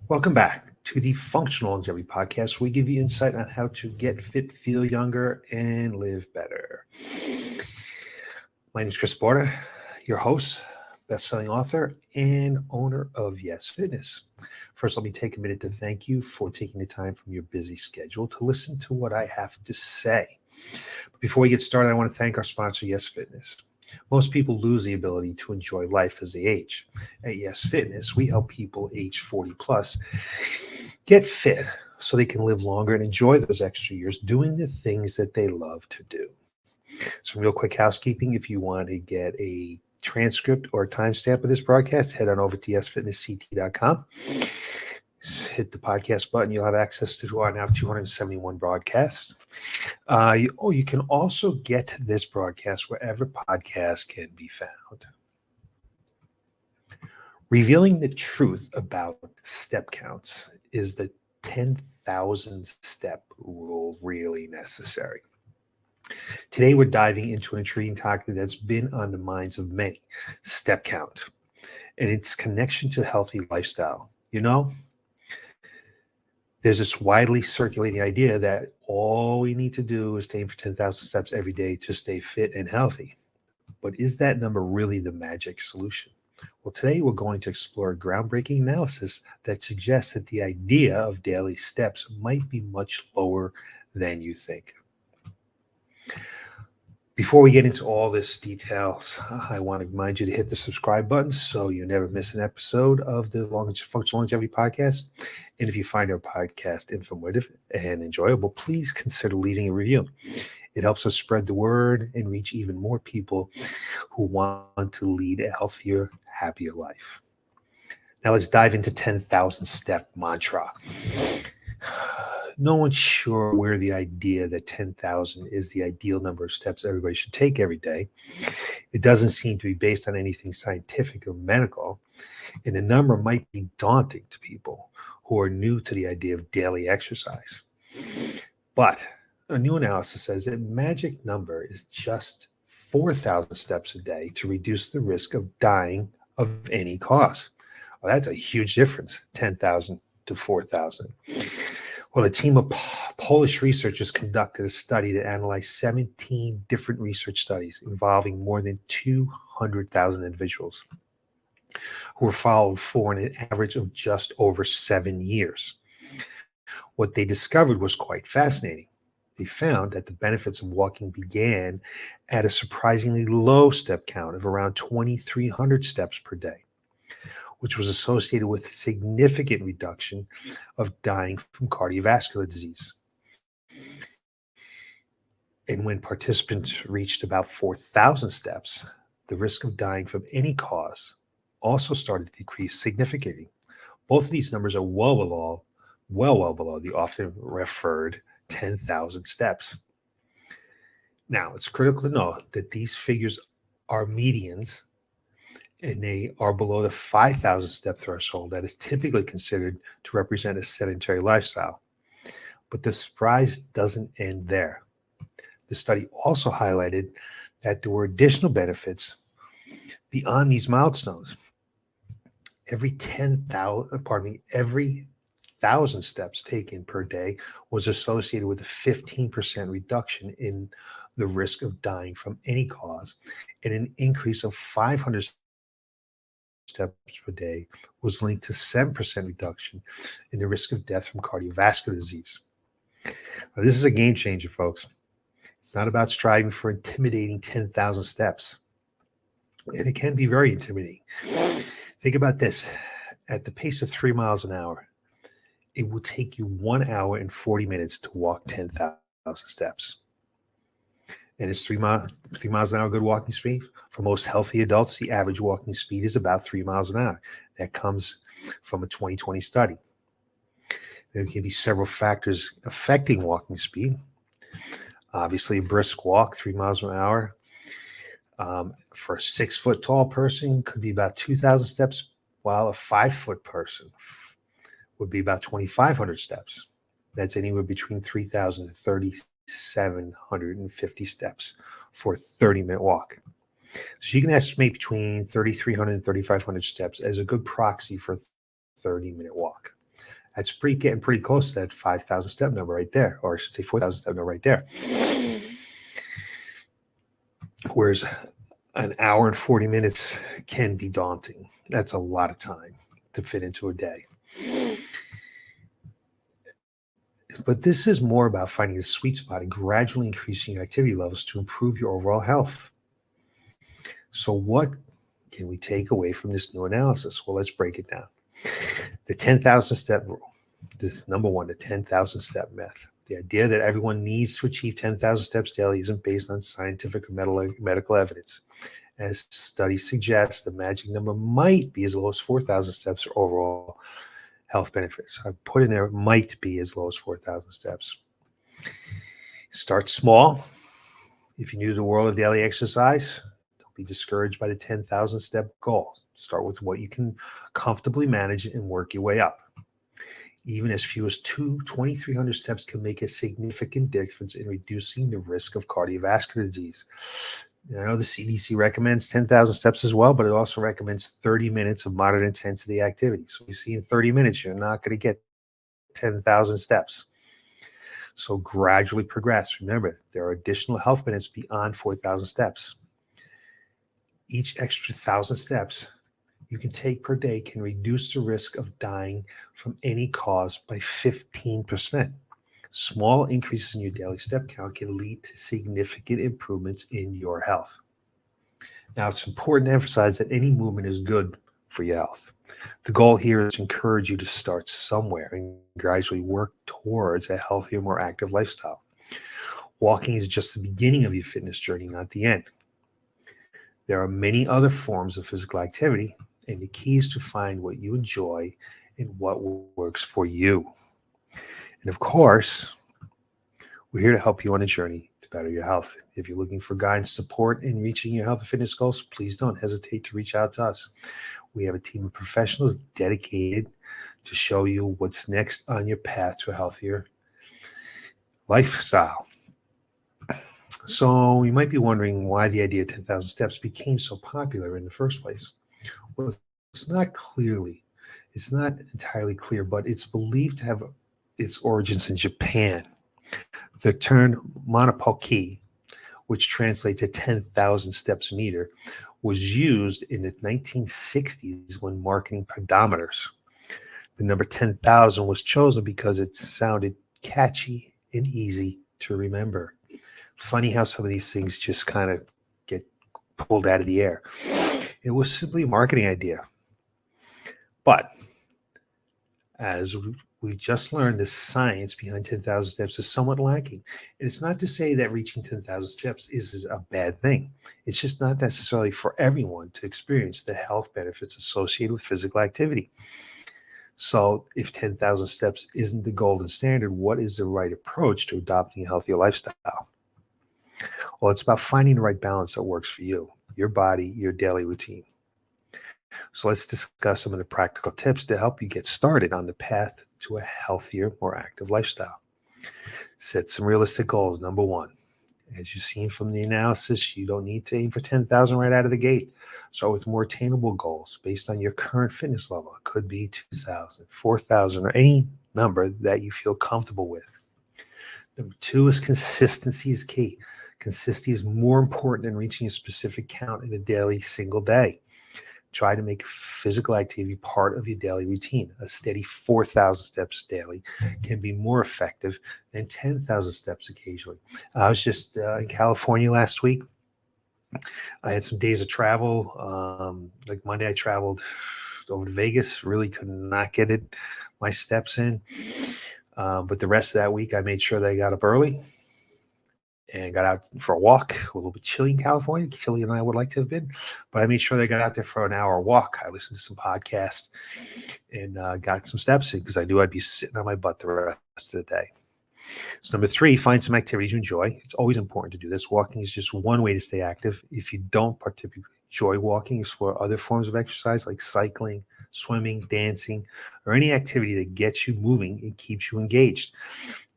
Welcome back to the Functional Longevity Podcast. We give you insight on how to get fit, feel younger, and live better. My name is Chris Borda, your host, best-selling author, and owner of Y.E.S Fitness. First, let me take a minute to thank you for taking the time from your busy schedule to listen to what I have to say. But before we get started, I want to thank our sponsor, Y.E.S Fitness. Most people lose the ability to enjoy life as they age. At Y.E.S Fitness, we help people age 40 plus get fit so they can live longer and enjoy those extra years doing the things that they love to do. Some real quick housekeeping. If you want to get a transcript or a timestamp of this broadcast, head on over to yesfitnessct.com. Hit the podcast button. You'll have access to our now 271 broadcasts. You can also get this broadcast wherever podcasts can be found. Revealing the truth about step counts. Is the 10,000 step rule really necessary? Today, we're diving into an intriguing topic that's been on the minds of many, step count, and its connection to healthy lifestyle. There's this widely circulating idea that all we need to do is aim for 10,000 steps every day to stay fit and healthy. But is that number really the magic solution? Well, today we're going to explore a groundbreaking analysis that suggests that the idea of daily steps might be much lower than you think. Before we get into all this details, I want to remind you to hit the subscribe button so you never miss an episode of the Functional Longevity Podcast. And if you find our podcast informative and enjoyable, please consider leaving a review. It helps us spread the word and reach even more people who want to lead a healthier, happier life. Now let's dive into 10,000 step mantra. No one's sure where the idea that 10,000 is the ideal number of steps everybody should take every day. It doesn't seem to be based on anything scientific or medical, and the number might be daunting to people who are new to the idea of daily exercise. But a new analysis says that magic number is just 4,000 steps a day to reduce the risk of dying of any cause. Well, that's a huge difference, 10,000 to 4,000. Well, a team of Polish researchers conducted a study that analyzed 17 different research studies involving more than 200,000 individuals who were followed for an average of just over 7 years. What they discovered was quite fascinating. They found that the benefits of walking began at a surprisingly low step count of around 2,300 steps per day, which was associated with a significant reduction of dying from cardiovascular disease. And when participants reached about 4,000 steps, the risk of dying from any cause also started to decrease significantly. Both of these numbers are well below the often referred 10,000 steps. Now, it's critical to note that these figures are medians, and they are below the 5,000 step threshold that is typically considered to represent a sedentary lifestyle. But the surprise doesn't end there. The study also highlighted that there were additional benefits beyond these milestones. Every 1,000 steps taken per day was associated with a 15% reduction in the risk of dying from any cause, and an increase of 500 steps per day was linked to 7% reduction in the risk of death from cardiovascular disease. Now, this is a game changer, folks. It's not about striving for intimidating 10,000 steps. And it can be very intimidating. Think about this. At the pace of 3 miles an hour, it will take you 1 hour and 40 minutes to walk 10,000 steps. And is 3 miles an hour good walking speed? For most healthy adults, the average walking speed is about 3 miles an hour. That comes from a 2020 study. There can be several factors affecting walking speed. Obviously, a brisk walk, 3 miles an hour. For a 6-foot tall person, could be about 2,000 steps, while a 5-foot person would be about 2,500 steps. That's anywhere between 3,000 to 3,750 steps for a 30-minute walk. So you can estimate between 3,300 and 3,500 steps as a good proxy for a 30-minute walk. That's getting pretty close to that 5,000 step number right there, or I should say 4,000 step number right there. Whereas an hour and 40 minutes can be daunting. That's a lot of time to fit into a day. But this is more about finding the sweet spot and gradually increasing your activity levels to improve your overall health. So what can we take away from this new analysis? Well, let's break it down. The 10,000 step rule. This number one, the 10,000 step myth. The idea that everyone needs to achieve 10,000 steps daily isn't based on scientific or medical evidence. As studies suggest, the magic number might be as low as 4,000 steps for overall health benefits. I put in there, it might be as low as 4,000 steps. Start small. If you're new to the world of daily exercise, don't be discouraged by the 10,000 step goal. Start with what you can comfortably manage and work your way up. Even as few as 2,300 steps can make a significant difference in reducing the risk of cardiovascular disease. I know the CDC recommends 10,000 steps as well, but it also recommends 30 minutes of moderate intensity activity. So you see in 30 minutes, you're not going to get 10,000 steps. So gradually progress. Remember, there are additional health benefits beyond 4,000 steps. Each extra 1,000 steps you can take per day can reduce the risk of dying from any cause by 15%. Small increases in your daily step count can lead to significant improvements in your health. Now, it's important to emphasize that any movement is good for your health. The goal here is to encourage you to start somewhere and gradually work towards a healthier, more active lifestyle. Walking is just the beginning of your fitness journey, not the end. There are many other forms of physical activity, and the key is to find what you enjoy and what works for you. And of course, we're here to help you on a journey to better your health. If you're looking for guidance, support in reaching your health and fitness goals, please don't hesitate to reach out to us. We have a team of professionals dedicated to show you what's next on your path to a healthier lifestyle. So you might be wondering why the idea of 10,000 steps became so popular in the first place. Well, it's not entirely clear, but it's believed to have its origins in Japan. The term monopoki, which translates to 10,000 steps meter, was used in the 1960s when marketing pedometers. The number 10,000 was chosen because it sounded catchy and easy to remember. Funny how some of these things just kind of get pulled out of the air. It was simply a marketing idea. But as we just learned, the science behind 10,000 steps is somewhat lacking. And it's not to say that reaching 10,000 steps is a bad thing. It's just not necessarily for everyone to experience the health benefits associated with physical activity. So if 10,000 steps isn't the golden standard, what is the right approach to adopting a healthier lifestyle? Well, it's about finding the right balance that works for you, your body, your daily routine. So let's discuss some of the practical tips to help you get started on the path to a healthier, more active lifestyle. Set some realistic goals. Number one, as you've seen from the analysis, you don't need to aim for 10,000 right out of the gate. Start with more attainable goals based on your current fitness level. It could be 2,000, 4,000, or any number that you feel comfortable with. Number two is consistency is key. Consistency is more important than reaching a specific count in a daily single day. Try to make physical activity part of your daily routine. A steady 4,000 steps daily can be more effective than 10,000 steps occasionally. I was just in California last week. I had some days of travel. Like Monday, I traveled over to Vegas. Really could not get my steps in. But the rest of that week, I made sure that I got up early and got out for a walk. A little bit chilly in California, chilly than I would like to have been, but I made sure they got out there for an hour walk. I listened to some podcasts and got some steps in because I knew I'd be sitting on my butt the rest of the day. So number three, find some activities you enjoy. It's always important to do this. Walking is just one way to stay active. If you don't particularly enjoy walking, explore other forms of exercise like cycling, swimming, dancing, or any activity that gets you moving and keeps you engaged.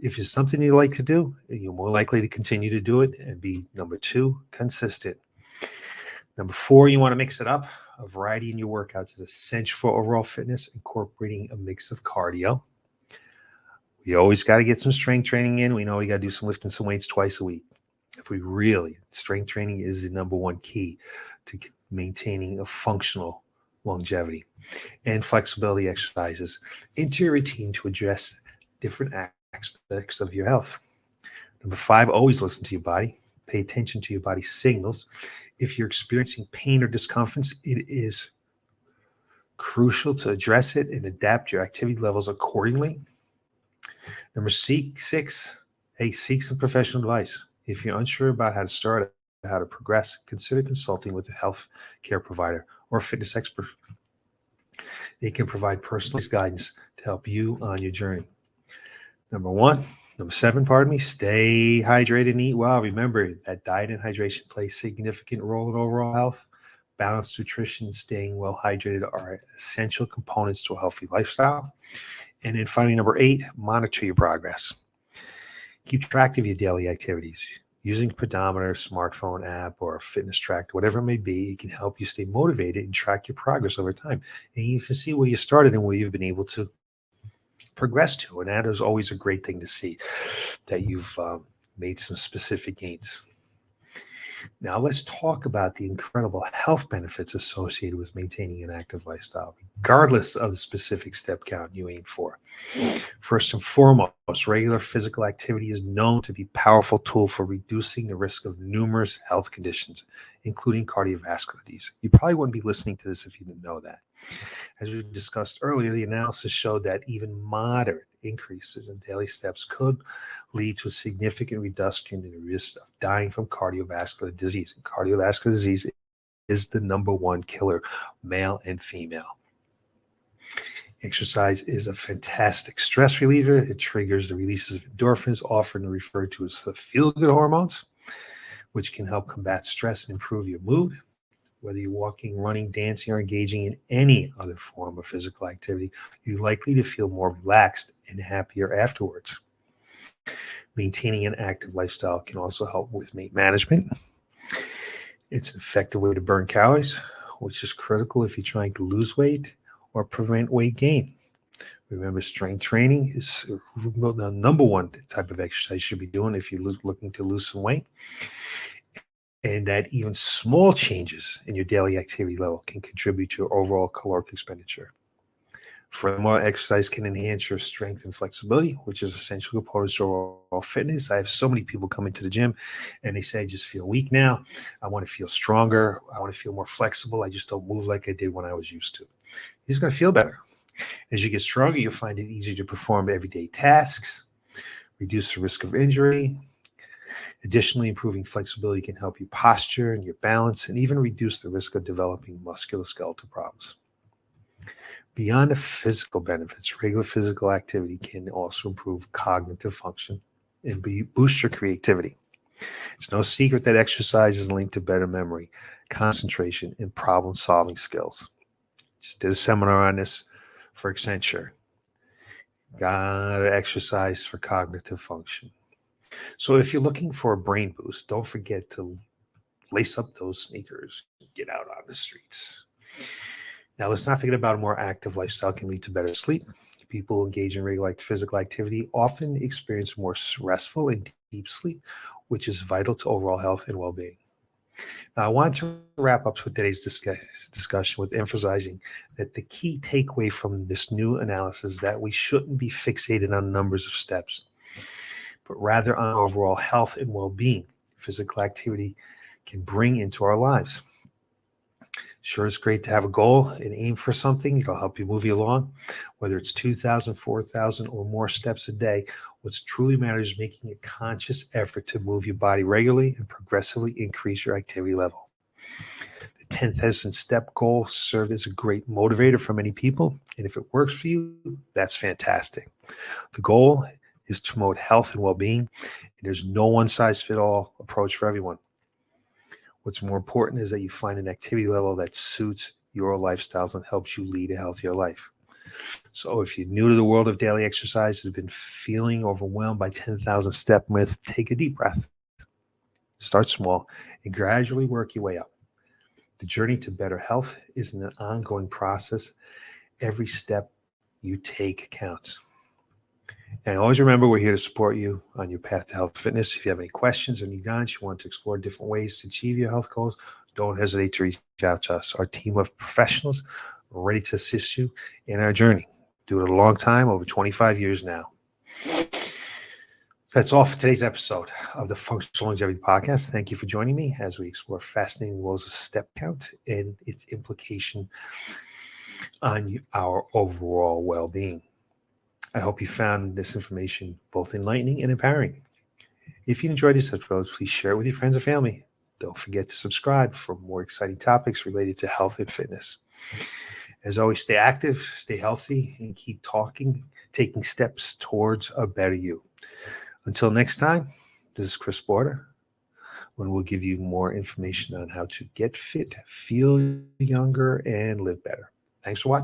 If it's something you like to do, you're more likely to continue to do it and be, number two, consistent. Number four, you want to mix it up. A variety in your workouts is essential for overall fitness, incorporating a mix of cardio. We always got to get some strength training in. We know we got to do some lifting, some weights twice a week. Strength training is the number one key to maintaining a functional longevity, and flexibility exercises into your routine to address different aspects of your health. Number five, always listen to your body. Pay attention to your body's signals. If you're experiencing pain or discomfort, it is crucial to address it and adapt your activity levels accordingly. Number six, seek some professional advice. If you're unsure about how to start, how to progress, consider consulting with a health care provider or a fitness expert. They can provide personalized guidance to help you on your journey. Number seven, stay hydrated and eat well. Remember that diet and hydration play a significant role in overall health. Balanced nutrition and staying well hydrated are essential components to a healthy lifestyle. And then finally, number eight, monitor your progress. Keep track of your daily activities. Using a pedometer, smartphone app, or a fitness tracker, whatever it may be, it can help you stay motivated and track your progress over time. And you can see where you started and where you've been able to progress to. And that is always a great thing to see, that you've made some specific gains. Now, let's talk about the incredible health benefits associated with maintaining an active lifestyle, regardless of the specific step count you aim for. First and foremost, regular physical activity is known to be a powerful tool for reducing the risk of numerous health conditions, including cardiovascular disease. You probably wouldn't be listening to this if you didn't know that. As we discussed earlier, the analysis showed that even moderate increases in daily steps could lead to a significant reduction in the risk of dying from cardiovascular disease. And cardiovascular disease is the number one killer, male and female. Exercise is a fantastic stress reliever. It triggers the releases of endorphins, often referred to as the feel-good hormones, which can help combat stress and improve your mood. Whether you're walking, running, dancing, or engaging in any other form of physical activity, you're likely to feel more relaxed and happier afterwards. Maintaining an active lifestyle can also help with weight management. It's an effective way to burn calories, which is critical if you're trying to lose weight or prevent weight gain. Remember, strength training is the number one type of exercise you should be doing if you're looking to lose some weight. And that even small changes in your daily activity level can contribute to your overall caloric expenditure. Furthermore, exercise can enhance your strength and flexibility, which is essential components to overall fitness. I have so many people come into the gym and they say, I just feel weak now. I want to feel stronger. I want to feel more flexible. I just don't move like I did when I was used to. You're just going to feel better. As you get stronger, you'll find it easier to perform everyday tasks, reduce the risk of injury. Additionally, improving flexibility can help your posture and your balance, and even reduce the risk of developing musculoskeletal problems. Beyond the physical benefits, regular physical activity can also improve cognitive function and boost your creativity. It's no secret that exercise is linked to better memory, concentration, and problem-solving skills. Just did a seminar on this for Accenture. Gotta exercise for cognitive function. So if you're looking for a brain boost, don't forget to lace up those sneakers, get out on the streets. Now, let's not forget about a more active lifestyle can lead to better sleep. People engaged in regular physical activity often experience more restful and deep sleep, which is vital to overall health and well-being. Now, I want to wrap up with today's discussion with emphasizing that the key takeaway from this new analysis is that we shouldn't be fixated on numbers of steps, but rather on overall health and well-being physical activity can bring into our lives. Sure, it's great to have a goal and aim for something. It'll help you move you along, whether it's 2,000, 4,000, or more steps a day. What's truly matters is making a conscious effort to move your body regularly and progressively increase your activity level. The 10,000 step goal served as a great motivator for many people, and if it works for you, that's fantastic. The goal is to promote health and well-being, and there's no one-size-fits-all approach for everyone. What's more important is that you find an activity level that suits your lifestyles and helps you lead a healthier life. So if you're new to the world of daily exercise, have been feeling overwhelmed by 10,000 step myth, take a deep breath. Start small and gradually work your way up. The journey to better health is an ongoing process. Every step you take counts. And always remember, we're here to support you on your path to health and fitness. If you have any questions or any guidance, you want to explore different ways to achieve your health goals, don't hesitate to reach out to us. Our team of professionals are ready to assist you in our journey. Do it a long time, over 25 years now. That's all for today's episode of the Functional Longevity Podcast. Thank you for joining me as we explore fascinating worlds of step count and its implication on our overall well-being. I hope you found this information both enlightening and empowering. If you enjoyed this episode, please share it with your friends and family. Don't forget to subscribe for more exciting topics related to health and fitness. As always, stay active, stay healthy, and keep taking steps towards a better you. Until next time, this is Chris Border, when we'll give you more information on how to get fit, feel younger, and live better. Thanks for watching.